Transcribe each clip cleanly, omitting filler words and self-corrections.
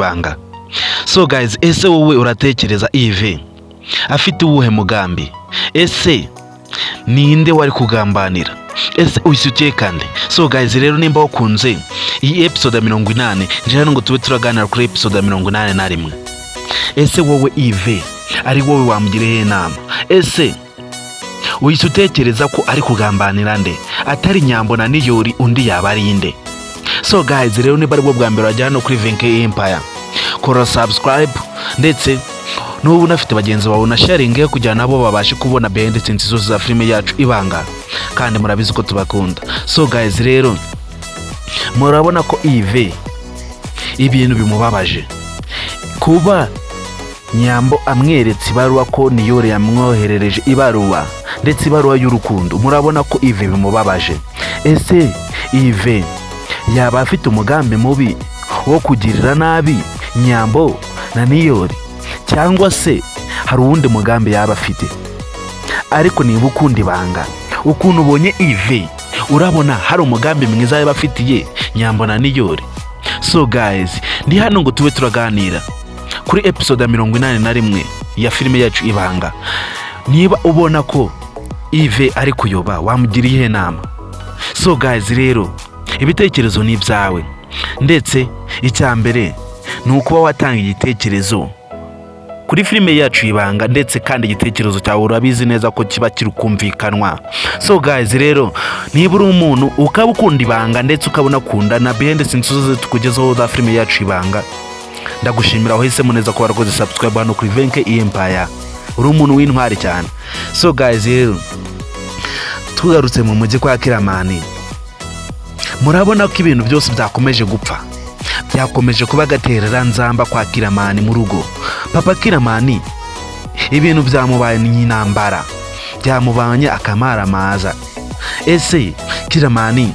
banga. So guys, ese wowe uratekereza Yves afite uwuhe mugambi? Ese ninde wari kugambanira? Ese uyisukiye kandi? So guys, rero nimba wakunze iyi episode ya 80, nje hano ngo tube turaganira kuri episode ya 81. Ese wowe Yves ari wowe wamugiriye inama? Ese uyisutekereza ko ari kugambanira nde? Atari Nyambo na Niyori, undi yaba ari inde? So guys, rero niba ari bwo bwa mbere wajya hano kuri VK Empire, kora subscribe ndetse n'ubu unafite bagenzi bawe na sharing kugira nabo babashe kubona behind the scenes zose za filime yacu Ibanga, kandi murabizi ko tubakunda. So guys, rero murabona ko Yves ibintu bimubabaje kuba Nyambo amweretse ibaruwa ko Niyori yamwoherereje ibaruwa ndetse ibaruwa y'urukundo. Murabona ko Yves bimubabaje. Ese Yves yaba afite umugambi mubi wo kugirira nabi Nyambo na Niyori, cyangwa se hari uwundi mugambi yaba afite? Ariko niba ukunda Ibanga, ukuntu ubonye Yves, urabona hari umugambi mwiza yaba afitiye Nyambo na Niyori. So guys, ndi hano ngo tube turaganira kuri episode ya 81 ya filime yacu Ibanga. Niba ubona ko Yves ari kuyoba, wamugiriye inama? So guys, rero ibitekerezo ni ibyawe, ndetse icyambere ni ukuba watanga igitekerezo kuri filime yacu Ibanga, ndetse kandi igitekerezo cyawe urabizi neza ko kiba kiri kumvikanwa. So guys, rero niba uri umuntu ukaba ukunda Ibanga ndetse ukabona kunda na behind the scenes zose tukugezaho za filime yacu Ibanga, ndagushimira wahisemo neza ko warakoze subscribe hano kuri VK Empire. Uri umuntu w'intwari cyane. So guys, rero tugarutse mu mujyi kwa Kiramani, murabona ko ibintu byose byakomeje gupfa, byakomeje kuba gaterera nzamba kwa Kiramani mu rugo. Papa Kiramani ibintu byamubaye n'intambara, byamubanye akamara maza. Ese Kiramani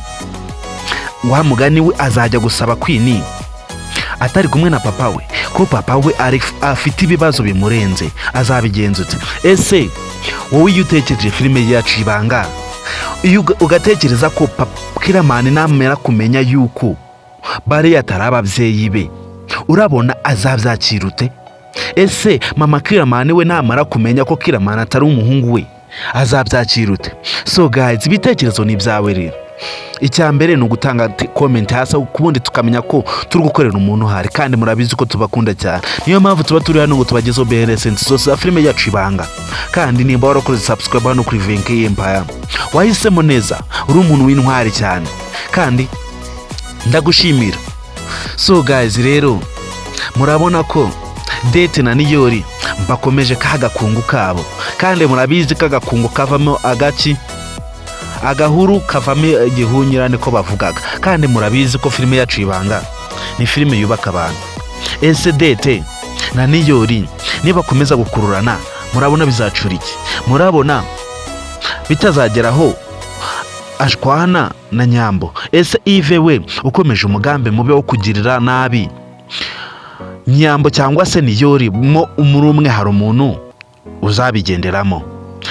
wa mugani we azajya gusaba kwini atari kumwe na papa we? Ko papa we afite ibibazo bimurenze, azabigenzutse? Ese wowe iyo utekereje filime yacu Ibanga, ugatekereza ko Papa Kiramani namera kumenya yuko bare yataraba ababyeyi be, urabona azabyakirute? Ese mama Kiramani we namara kumenya ko Kiramani atari umuhungu we, azabyakirute? So guys, ibitekerezo ni byawe rero. Icyambere ni ugutanga comment hasi, kubundi tukamenya ko turi gukorera umuntu hari, kandi murabizi ko tubakunda cyane. Niyo mpamvu tuba turi hano ngo tubagezeho behind the scenes zose za filime yacu Ibanga. Kandi nimba warakoze subscribe hano kuri VK Empire, wahisemo neza, uri umuntu w'intwari cyane, kandi ndagushimira. So guys, rero murabona ko Date na Niyori bakomeje kagakungu kabo, kandi murabizi kagakungu kavamo agahuru kavamo igihunyirane ko bavugaga, kandi murabizi ko filime yacu Ibanga ni filime yubaka abantu. Ese Date na Niyori niba komeza gukururana, murabona bizacura iki? Murabona bitazageraho ashwana na Nyambo? Ese Yves we ukomeje umugambi mubi wo kugirira nabi Nyambo cyangwa se Niyori, muri umwe hari umuntu uzabigenderamo?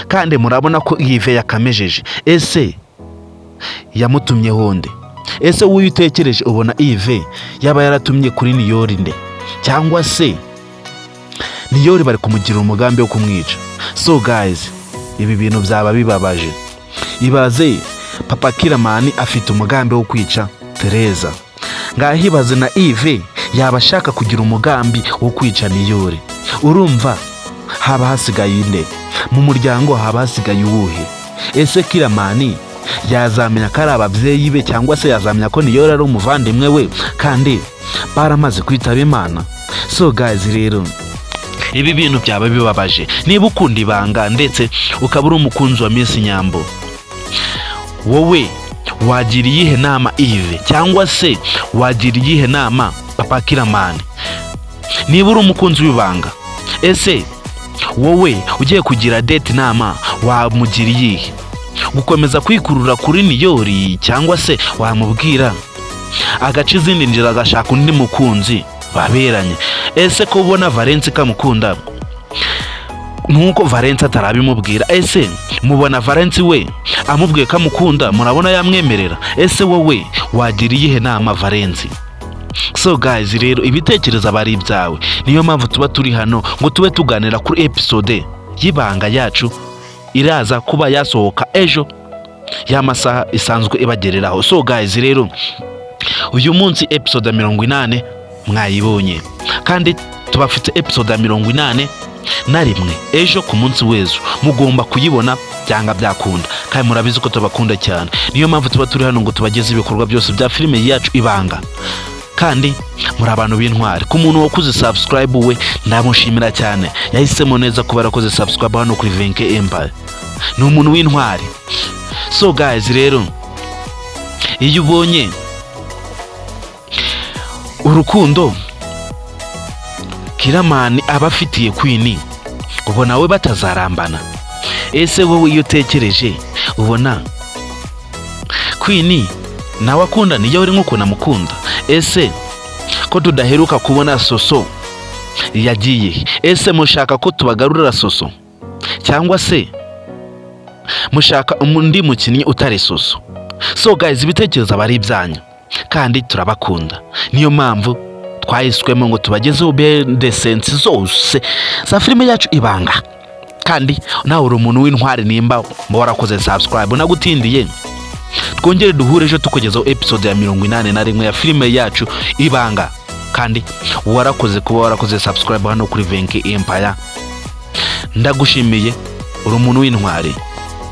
Kandi murabona ko Yves yakamejeje. Ese yamutumye honde? Ese wowe utekereje ubona Yves yaba yaratumye kuri Niyori nde, cyangwa se Niyori bari kumugira umugambi wo kumwica? So guys, ibi bintu byaba bibabaje. Ibaze Papa Kiramani afite umugambi wo kwica Tereza, ngahibaze na Yves yaba ashaka kugira umugambi wo kwica Niyori. Urumva haba hasigaye inde? Mu muryango haba hasigaye uwuhe? Ese Kiramani yazamenya ko ari ababyeyi be, cyangwa se yazamenya ko Niyori ari umuvandimwe we kandi baramaze kwitaba Imana? So guys, rero ibi bintu byaba bibabaje. Niba ukunda Ibanga ndetse ukaba uri umukunzi wa Miss Nyambo, wowe wagira iyihe nama Yves, cyangwa se wagira iyihe nama Papa Kiramani? Niba uri umukunzi w'Ibanga, ese wowe ugiye kugira Date nama wamugira iyihe? Gukomeza kwikurura kuri Niyori, cyangwa se wamubwira agaca izindi nzira agashaka undi mukunzi baberanye? Ese ko ubona Valence kamukunda nuko Valence atarabimubwira? Ese mubona Valence we amubwiye kamukunda, murabona yamwemerera? Ese wowe wagira iyihe nama Valence? So guys, rero ibitekerezo aba ari ibyawe, niyo mpamvu tuba turi hano ngo tube tuganira kuri episode y'ibanga yacu iraza kuba yasohoka ejo y'amasaha isanzwe ibagereraho. So guys, rero uyu munsi episode 80 mwayibonye, kandi tubafite episode 81 ejo ku munsi w'ejo, mugomba kuyibona byanga byakunda, kandi murabizi ko tubakunda cyane. Niyo mpamvu tuba turi hano ngo tubageze ibikorwa byose bya filime yacu ibanga, kandi muri abantu b'intwari. Ku muntu wakoze subscribe we ndamushimira cyane, yahisemo neza kuba yarakoze subscribe hano kuri Venke Empire, ni umuntu w'intwari. So guys, rero iyo ubonye urukundo Kiramani aba afitiye Queen, ubona we batazarambana. Ese wowe iyo utekereje ubona Queen nawe akunda niyo uri nkuko namukunda? Ese ko tudaheruka kubona Soso yagiye, ese mushaka ko tubagarurira Soso cyangwa se mushaka undi mukinnyi utari Soso? So guys, ibitekerezo aba ari ibyanyu, kandi turabakunda. Niyo mpamvu twahiswemo ngo tubagezeho behind zose za filime yacu ibanga. Kandi nawe uri umuntu w'intwari, nimba warakoze subscribe nagutindiye, twongere duhure ejo tukugezaho episode ya 81 ya filime yacu ibanga. Kandi warakoze kuba warakoze subscribe hano kuri Venke Empire, ndagushimiye, uri umuntu w'intwari.